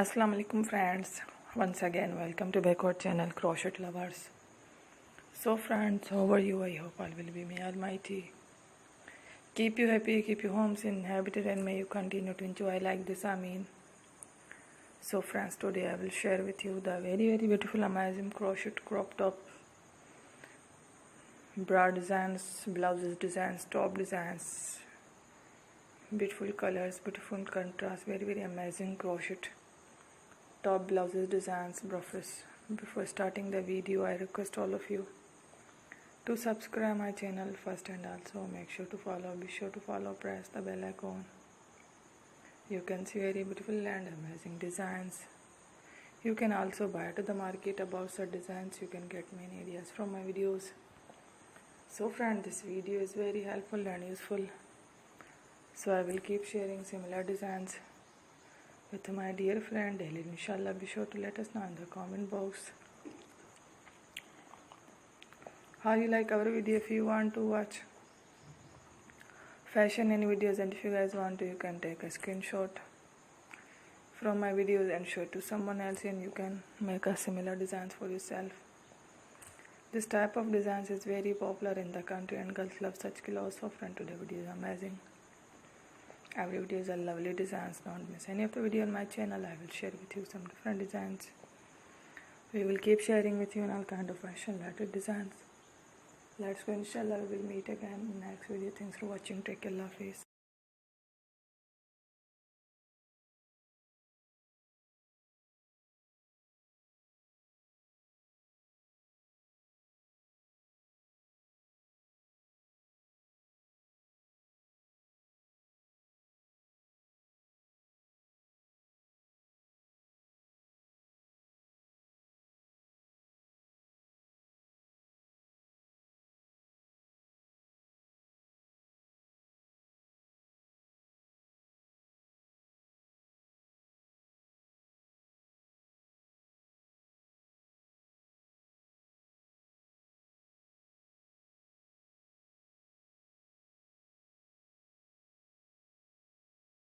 Assalamu alaikum friends, once again welcome to back our channel Crochet Lovers. So friends, how are you? I hope all will be may almighty keep you happy, keep your homes inhabited, and may you continue to enjoy like this. Ameen. So friends, today I will share with you the very beautiful amazing crochet crop top bra designs, blouses designs, top designs, beautiful colors, beautiful contrast, very amazing crochet top blouses designs brushes. Before starting the video, I request all of you to subscribe my channel first, and also be sure to follow, press the bell icon. You can see very beautiful and amazing designs. You can also buy to the market about such designs. You can get many ideas from my videos. So friend, this video is very helpful and useful, so I will keep sharing similar designs with my dear friend daily. Inshallah, be sure to let us know in the comment box how you like our video. If you want to watch fashion and videos, and if you guys want to, you can take a screenshot from my videos and show it to someone else, and you can make a similar designs for yourself. This type of designs is very popular in the country and girls love such clothes. So friend, today video is amazing. Every video is a lovely designs. Don't miss any of the video on my channel. I will share with you some different designs. We will keep sharing with you in all kind of fashion related designs. Let's go. Inshallah, we will meet again in next video. Thanks for watching. Take care. Allah Hafiz.